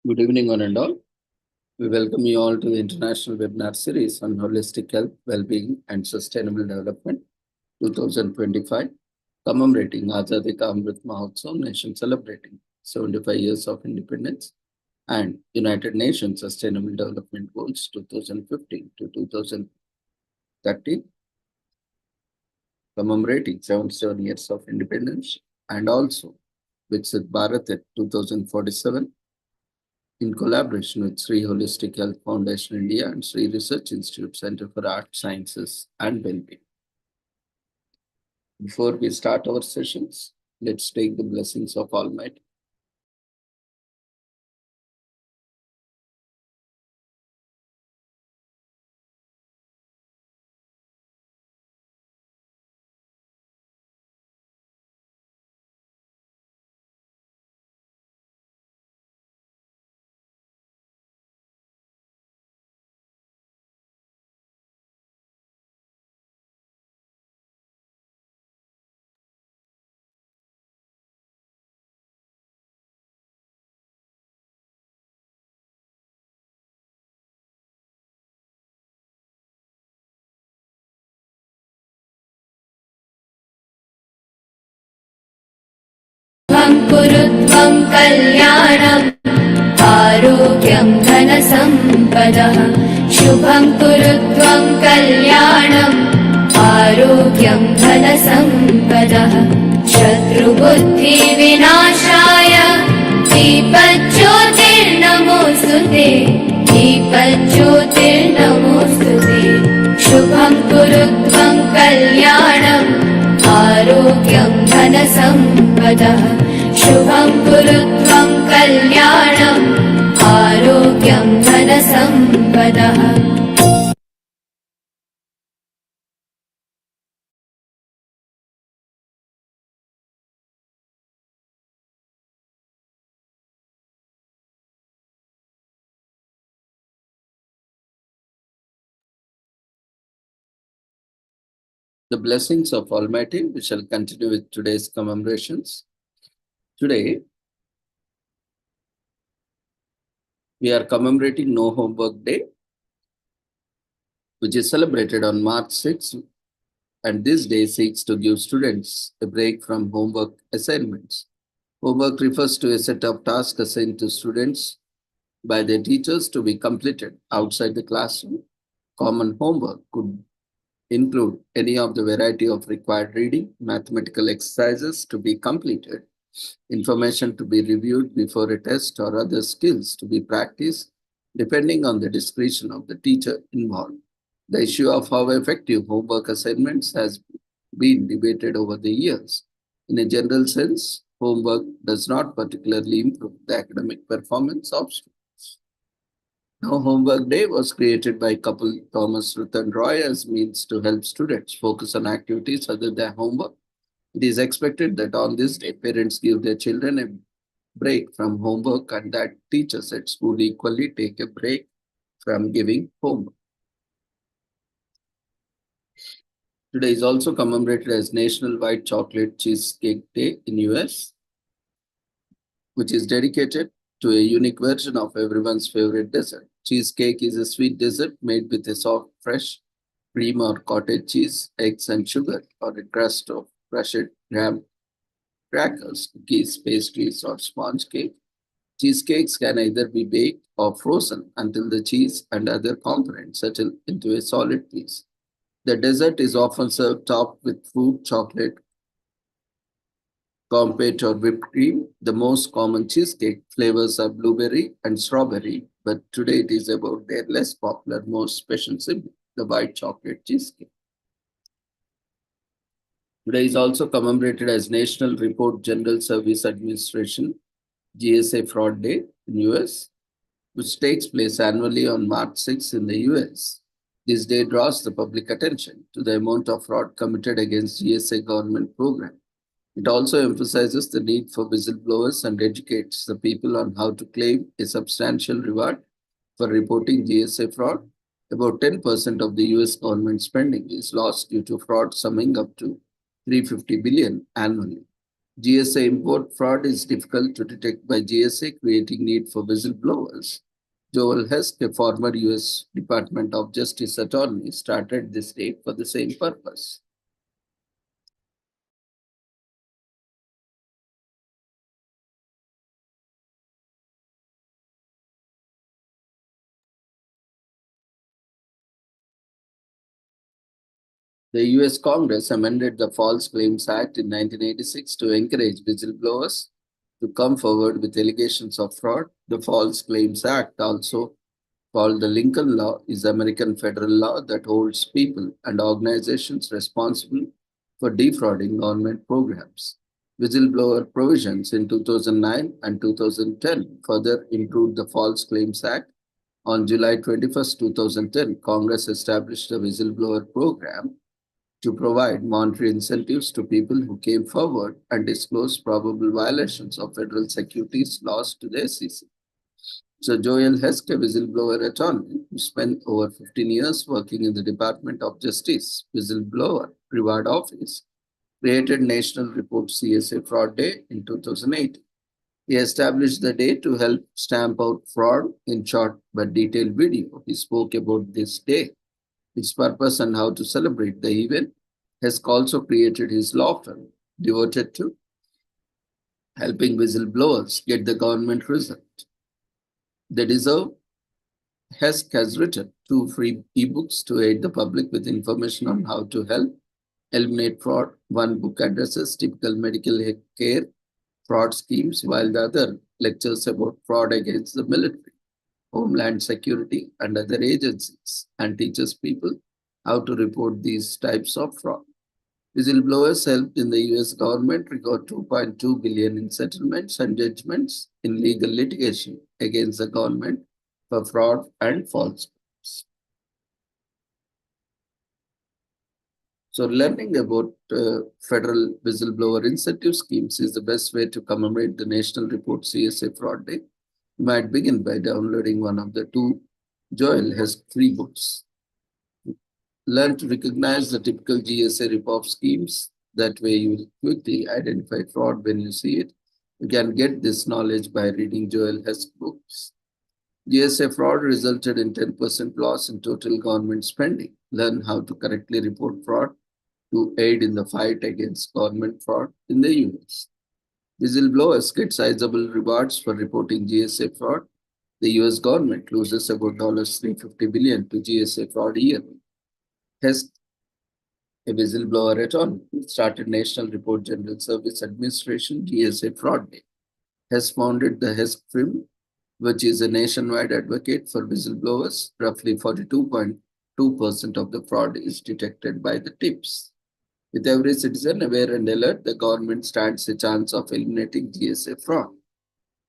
Good evening, one and all. We welcome you all to the international webinar series on holistic health, well-being, and sustainable development 2025, commemorating Azadi Ka Amrit Mahotsav, nation celebrating 75 years of independence, and United Nations Sustainable Development Goals 2015 to 2030, commemorating 77 years of independence, and also Viksit Bharat at 2047, in collaboration with Sri Holistic Health Foundation India and Sri Research Institute Center for Art Sciences and Wellbeing. Before we start our sessions, let's take the blessings of Almighty. कुरुत्वं कल्याणम् आरोग्यं धनसम्पदः शुभं कुरुत्वं कल्याणम् आरोग्यं धनसम्पदः शत्रुबुद्धिविनाशाय दीपज्योतिर्नमोऽस्तुते दीपज्योतिर्नमोऽस्तुते शुभं कुरुत्वं कल्याणम् आरोग्यं धनसम्पदः शुभं कुरुत्वं कल्याणम् आरोग्यं धनसम्पदः The blessings of Almighty, we shall continue with today's commemorations. Today, we are commemorating No Homework Day, which is celebrated on March 6th, and this day seeks to give students a break from homework assignments. Homework refers to a set of tasks assigned to students by their teachers to be completed outside the classroom. Common homework could include any of the variety of required reading, mathematical exercises to be completed, information to be reviewed before a test, or other skills to be practiced, depending on the discretion of the teacher involved. The issue of how effective homework assignments has been debated over the years. In a general sense, homework does not particularly improve the academic performance of students. No Homework Day was created by couple Thomas Ruth and Roy as means to help students focus on activities other than homework. It is expected that on this day, parents give their children a break from homework and that teachers at school equally take a break from giving homework. Today is also commemorated as National White Chocolate Cheesecake Day in US, which is dedicated to a unique version of everyone's favorite dessert. Cheesecake is a sweet dessert made with a soft, fresh cream or cottage cheese, eggs, and sugar, or a crust of crushed graham crackers, cookies, pastries, or sponge cake. Cheesecakes can either be baked or frozen until the cheese and other components settle into a solid piece. The dessert is often served topped with fruit, chocolate, comfit, or whipped cream. The most common cheesecake flavors are blueberry and strawberry, but today it is about their less popular, most special sibling, the white chocolate cheesecake. Today is also commemorated as National Report General Service Administration GSA Fraud Day in US, which takes place annually on March 6 in the US. This day draws the public attention to the amount of fraud committed against GSA government program. It also emphasizes the need for whistleblowers and educates the people on how to claim a substantial reward for reporting GSA fraud. About 10% of the US government spending is lost due to fraud summing up to $350 billion annually. GSA import fraud is difficult to detect by GSA, creating need for whistleblowers. Joel Hesk, a former US Department of Justice attorney, started this day for the same purpose. The US Congress amended the False Claims Act in 1986 to encourage whistleblowers to come forward with allegations of fraud. The False Claims Act, also called the Lincoln Law, is American federal law that holds people and organizations responsible for defrauding government programs. Whistleblower provisions in 2009 and 2010 further improved the False Claims Act. On July 21st, 2010, Congress established a whistleblower program to provide monetary incentives to people who came forward and disclosed probable violations of federal securities laws to the SEC. So Joel Hesk, a whistleblower attorney who spent over 15 years working in the Department of Justice Whistleblower Reward Office, created National Report CSA Fraud Day in 2008. He established the day to help stamp out fraud in short but detailed video. He spoke about this day, its purpose, and how to celebrate the event. Hesk also created his law firm devoted to helping whistleblowers get the government result they deserve. Hesk has written 2 free ebooks to aid the public with information on how to help eliminate fraud. One book addresses typical medical care fraud schemes, while the other lectures about fraud against the military, Homeland Security, and other agencies, and teaches people how to report these types of fraud. Whistleblowers helped in the US government record 2.2 billion in settlements and judgments in legal litigation against the government for fraud and false claims. So learning about federal whistleblower incentive schemes is the best way to commemorate the National Report CSA Fraud Day. You might begin by downloading one of the two Joel Hesk free books. Learn to recognize the typical GSA ripoff schemes. That way you will quickly identify fraud when you see it. You can get this knowledge by reading Joel Hesk books. GSA fraud resulted in 10% loss in total government spending. Learn how to correctly report fraud to aid in the fight against government fraud in the US. Whistleblowers get sizable rewards for reporting GSA fraud. The US government loses about $350 billion to GSA fraud yearly. Hesk, a whistleblower attorney, started National Report General Service Administration GSA Fraud Day. Hesk founded the Hesk firm, which is a nationwide advocate for whistleblowers. Roughly 42.2% of the fraud is detected by the tips. With every citizen aware and alert, the government stands a chance of eliminating GSA fraud.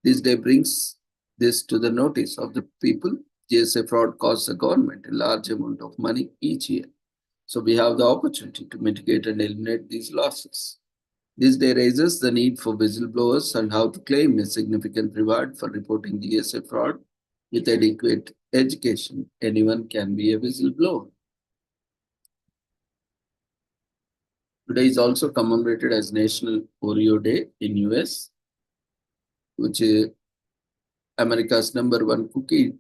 This day brings this to the notice of the people. GSA fraud costs the government a large amount of money each year. So we have the opportunity to mitigate and eliminate these losses. This day raises the need for whistleblowers and how to claim a significant reward for reporting GSA fraud. With adequate education, anyone can be a whistleblower. Today is also commemorated as National Oreo Day in US, which is America's #1 cookie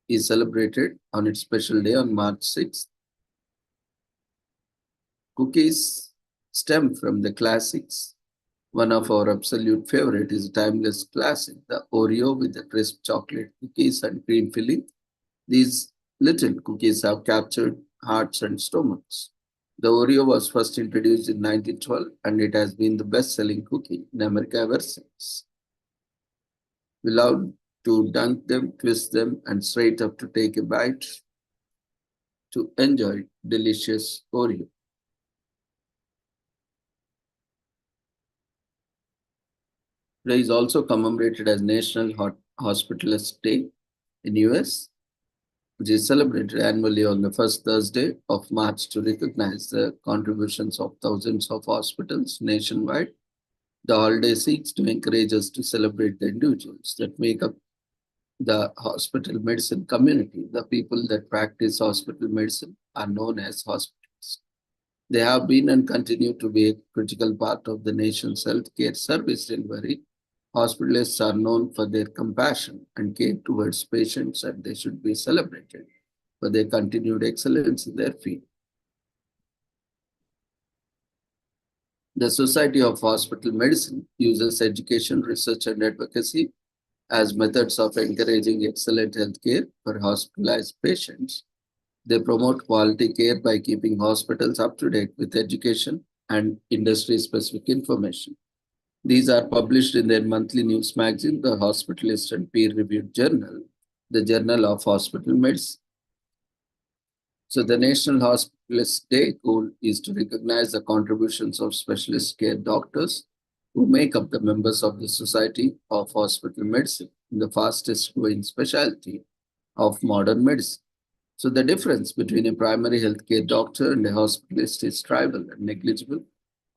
is celebrated on its special day on March 6th. Cookies stem from the classics. One of our absolute favorite is a timeless classic, the Oreo with the crisp chocolate cookies and cream filling. These little cookies have captured hearts and stomachs. The Oreo was first introduced in 1912 and it has been the best-selling cookie in America ever since. We love to dunk them, twist them, and straight up to take a bite to enjoy delicious Oreo. Today is also commemorated as National Hospitalist Day in US, which is celebrated annually on the first Thursday of March to recognize the contributions of thousands of hospitals nationwide. The holiday seeks to encourage us to celebrate the individuals that make up the hospital medicine community. The people that practice hospital medicine are known as hospitalists. They have been and continue to be a critical part of the nation's healthcare service delivery. Hospitalists are known for their compassion and care towards patients, and they should be celebrated for their continued excellence in their field. The Society of Hospital Medicine uses education, research, and advocacy as methods of encouraging excellent healthcare for hospitalized patients. They promote quality care by keeping hospitals up to date with education and industry specific information. These are published in their monthly news magazine, the Hospitalist, and peer reviewed journal, the Journal of Hospital Medicine. So, the National Hospitalist Day goal is to recognize the contributions of specialist care doctors who make up the members of the Society of Hospital Medicine, the fastest growing specialty of modern medicine. So the difference between a primary healthcare doctor and a hospitalist is trivial and negligible.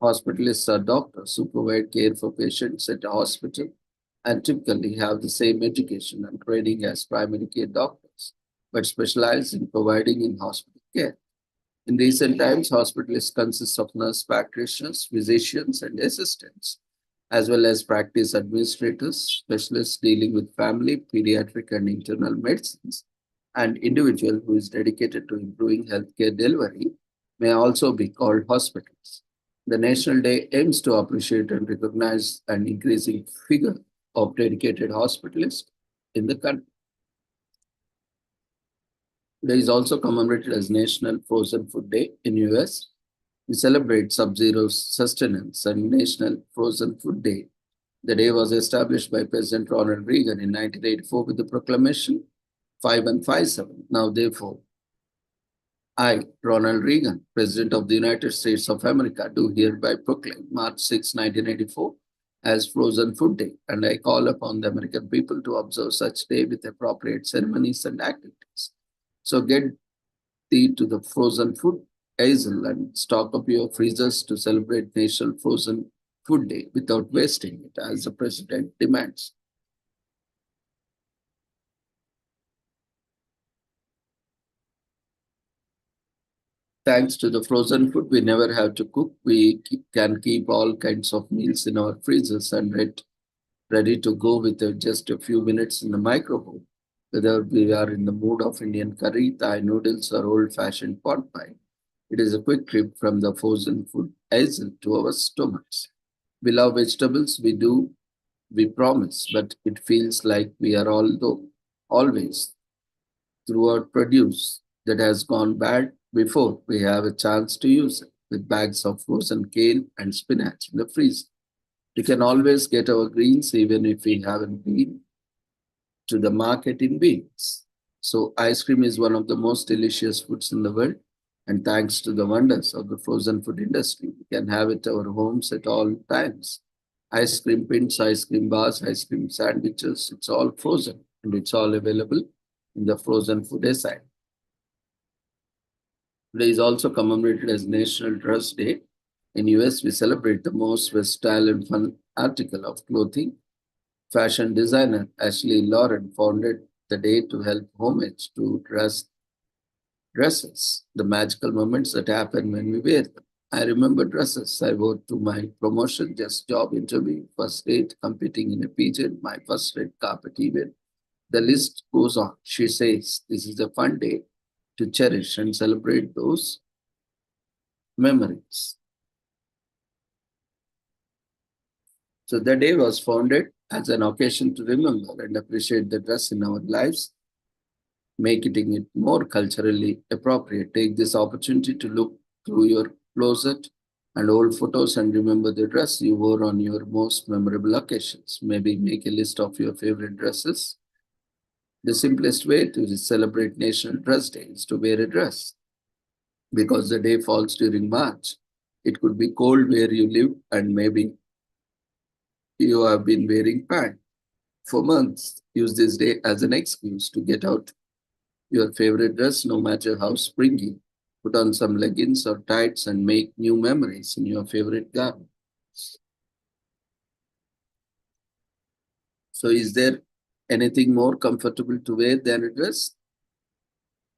Hospitalists are doctors who provide care for patients at a hospital and typically have the same education and training as primary care doctors, but specialize in providing in hospital care. In recent times, hospitalists consist of nurse practitioners, physicians, and assistants, as well as practice administrators, specialists dealing with family, pediatric, and internal medicines. An individual who is dedicated to improving healthcare delivery may also be called hospitals. The National Day aims to appreciate and recognize an increasing figure of dedicated hospitalists in the country. Today is also commemorated as National Frozen Food Day in US. We celebrate Sub-Zero sustenance and National Frozen Food Day. The day was established by President Ronald Reagan in 1984 with the proclamation 5157. Now, therefore, I, Ronald Reagan, President of the United States of America, do hereby proclaim March 6, 1984 as Frozen Food Day, and I call upon the American people to observe such day with appropriate ceremonies and activities. So get thee to the frozen food aisle and stock up your freezers to celebrate National Frozen Food Day without wasting it, as the President demands. Thanks to the frozen food, we never have to cook. We can keep all kinds of meals in our freezers and ready to go with just a few minutes in the microwave. Whether we are in the mood of Indian curry, Thai noodles, or old-fashioned pot pie, it is a quick trip from the frozen food aisle to our stomachs. We love vegetables, we promise, but it feels like we are always throughout produce that has gone bad before we have a chance to use it, with bags of frozen kale and spinach in the freezer. We can always get our greens even if we haven't been to the market in weeks. So ice cream is one of the most delicious foods in the world. And thanks to the wonders of the frozen food industry, we can have it at our homes at all times. Ice cream pins, ice cream bars, ice cream sandwiches, it's all frozen and it's all available in the frozen food aside. Today is also commemorated as National Dress Day. In US, we celebrate the most versatile and fun article of clothing. Fashion designer Ashley Lauren founded the day to help homage to dresses, the magical moments that happen when we wear them. I remember dresses I wore to my promotion, just job interview, first date, competing in a pageant, my first red carpet event. The list goes on. She says, this is a fun day to cherish and celebrate those memories. So the day was founded as an occasion to remember and appreciate the dress in our lives, making it more culturally appropriate. Take this opportunity to look through your closet and old photos and remember the dress you wore on your most memorable occasions. Maybe make a list of your favorite dresses. The simplest way to celebrate National Dress Day is to wear a dress. Because the day falls during March, it could be cold where you live and maybe you have been wearing pants for months. Use this day as an excuse to get out your favorite dress, no matter how springy. Put on some leggings or tights and make new memories in your favorite garment. So, is there anything more comfortable to wear than a dress?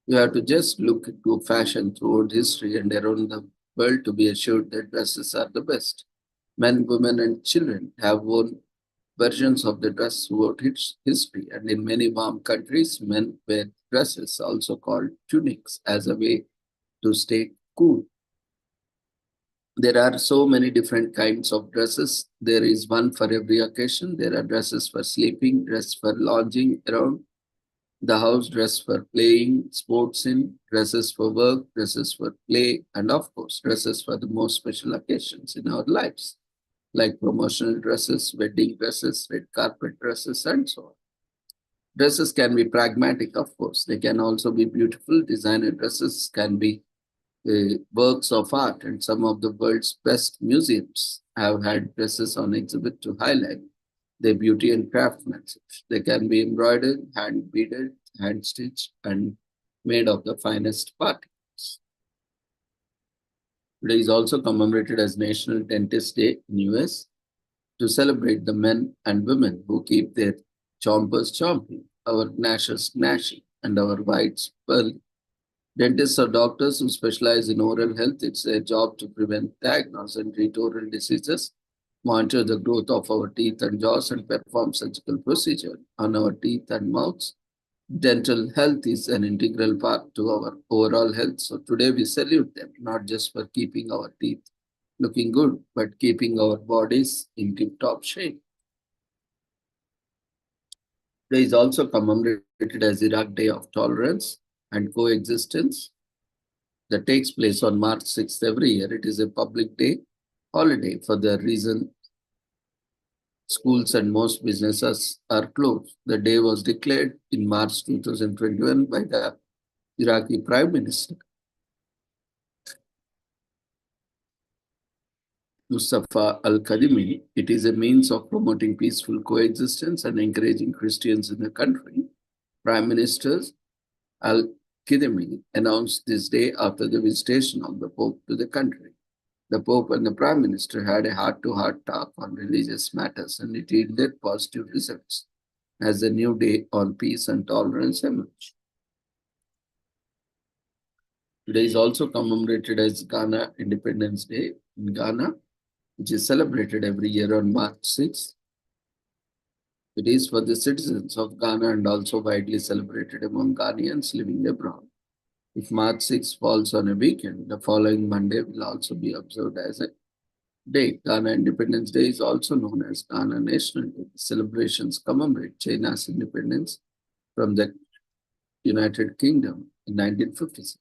You have to just look into fashion throughout history and around the world to be assured that dresses are the best. Men, women, and children have worn versions of the dress throughout its history, and in many warm countries, men wear dresses, also called tunics, as a way to stay cool. There are so many different kinds of dresses. There is one for every occasion. There are dresses for sleeping, dress for lounging around the house, dress for playing sports in, dresses for work, dresses for play, and of course, dresses for the most special occasions in our lives, like promotional dresses, wedding dresses, red carpet dresses, and so on. Dresses can be pragmatic, of course. They can also be beautiful. Designer dresses can be works of art, and some of the world's best museums have had dresses on exhibit to highlight their beauty and craftsmanship. They can be embroidered, hand beaded, hand stitched, and made of the finest particles. Today is also commemorated as National Dentist Day in US to celebrate the men and women who keep their chompers chomping, our gnashers gnashing, and our whites pearling. Dentists are doctors who specialize in oral health. It's their job to prevent, diagnose, and treat oral diseases, monitor the growth of our teeth and jaws, and perform surgical procedure on our teeth and mouths. Dental health is an integral part to our overall health. So today we salute them, not just for keeping our teeth looking good, but keeping our bodies in tip-top shape. Today is also commemorated as Iraq Day of Tolerance and Coexistence that takes place on March 6th every year. It is a public day holiday for the reason schools and most businesses are closed. The day was declared in March 2021 by the Iraqi Prime Minister Mustafa al-Kadhimi. It is a means of promoting peaceful coexistence and encouraging Christians in the country. Prime Minister al-Kadhimi announced this day after the visitation of the Pope to the country. The Pope and the Prime Minister had a heart-to-heart talk on religious matters, and it yielded positive results as the new day on peace and tolerance emerged. Today is also commemorated as Ghana Independence Day in Ghana, which is celebrated every year on March 6th. It is for the citizens of Ghana and also widely celebrated among Ghanaians living abroad. If March 6th falls on a weekend, the following Monday will also be observed as a day. Ghana Independence Day is also known as Ghana National Day. The celebrations commemorate China's independence from the United Kingdom in 1956.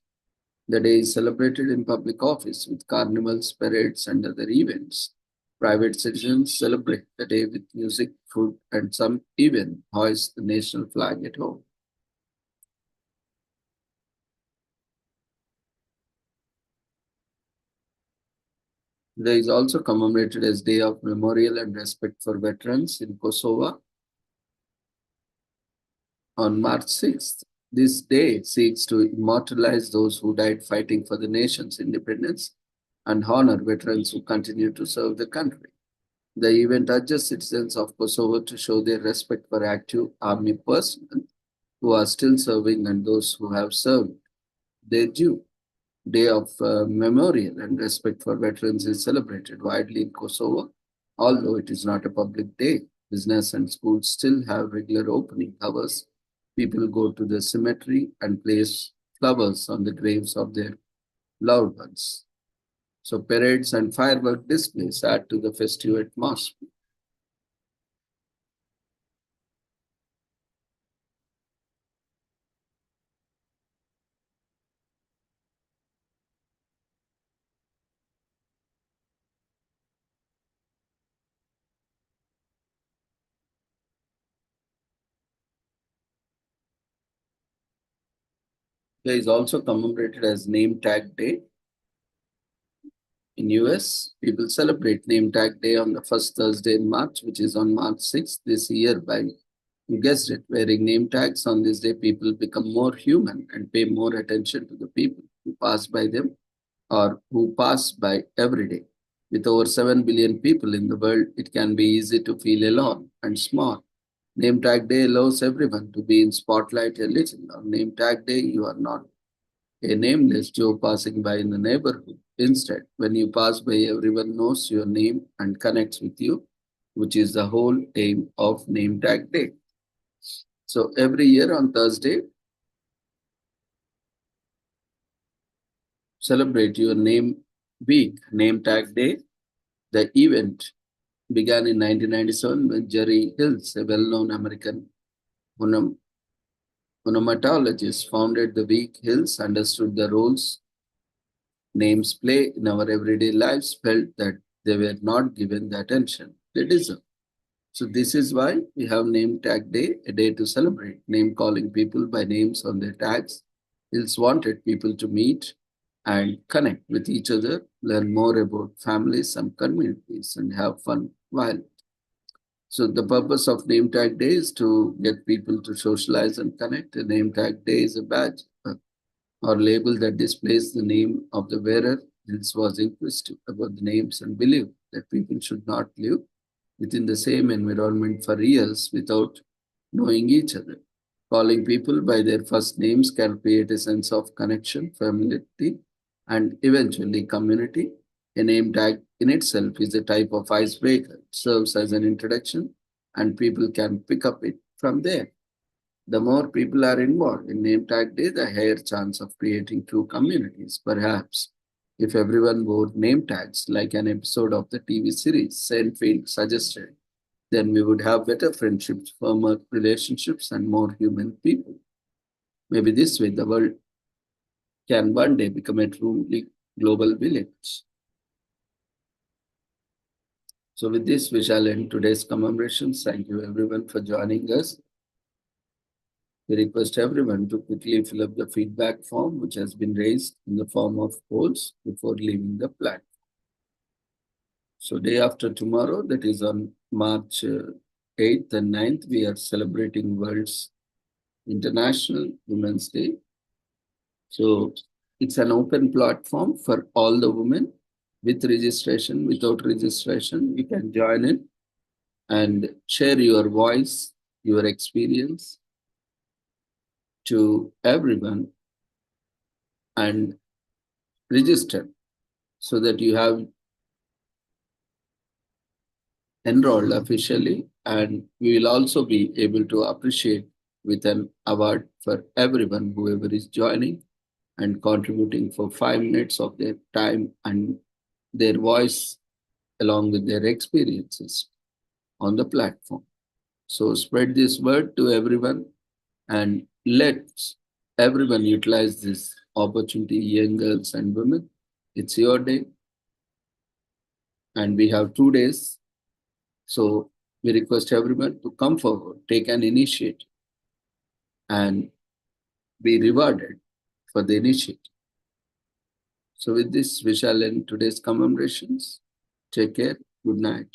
The day is celebrated in public office with carnivals, parades, and other events. Private citizens celebrate the day with music, food, and some even hoist the national flag at home. Today is also commemorated as Day of Memorial and Respect for Veterans in Kosovo on March 6th. This day seeks to immortalize those who died fighting for the nation's independence and honor veterans who continue to serve the country. The event urges citizens of Kosovo to show their respect for active army personnel who are still serving and those who have served their due. Day of Memorial and Respect for Veterans is celebrated widely in Kosovo, although it is not a public day. Business and schools still have regular opening hours. People go to the cemetery and place flowers on the graves of their loved ones. So parades and firework displays add to the festive atmosphere. There is also commemorated as Name Tag Day. In US, people celebrate Name Tag Day on the first Thursday in March, which is on March 6th this year by, you guessed it, wearing name tags on this day, people become more human and pay more attention to the people who pass by them or who pass by every day. With over 7 billion people in the world, it can be easy to feel alone and small. Name Tag Day allows everyone to be in spotlight a little. On Name Tag Day, you are not a nameless Joe passing by in the neighborhood. Instead, when you pass by, everyone knows your name and connects with you, which is the whole aim of Name Tag Day. So every year on Thursday, celebrate your name week, Name Tag Day. The event began in 1997 when Jerry Hills, a well-known American onomatologist, founded the week. Hills understood the roles names play in our everyday lives, felt that they were not given the attention they deserve. So this is why we have Name Tag Day, a day to celebrate name calling people by names on their tags. Hills wanted people to meet and connect with each other, learn more about families and communities, and have fun while. So the purpose of Name Tag Day is to get people to socialize and connect. A Name Tag Day is a badge or label that displays the name of the wearer. Hills was inquisitive about the names and believed that people should not live within the same environment for years without knowing each other. Calling people by their first names can create a sense of connection, familiarity, and eventually community. A name tag in itself is a type of icebreaker. It serves as an introduction, and people can pick up it from there. The more people are involved in name tag day, the higher chance of creating true communities. Perhaps if everyone wore name tags like an episode of the TV series Seinfeld suggested, then we would have better friendships, firmer relationships, and more human people. Maybe this way the world can one day become a truly global village. So with this, we shall end today's commemorations. Thank you everyone for joining us. We request everyone to quickly fill up the feedback form which has been raised in the form of polls before leaving the platform. So day after tomorrow, that is on March 8th and 9th, we are celebrating World's International Women's Day. So it's an open platform for all the women with registration, without registration. You can join in and share your voice, your experience to everyone and register so that you have enrolled officially, and we will also be able to appreciate with an award for everyone, whoever is joining and contributing for 5 minutes of their time and their voice along with their experiences on the platform. So spread this word to everyone and let everyone utilize this opportunity, young girls and women. It's your day, and we have 2 days. So we request everyone to come forward, take an initiative, and be rewarded for the initiative. So with this, we shall end today's commemorations. Take care. Good night.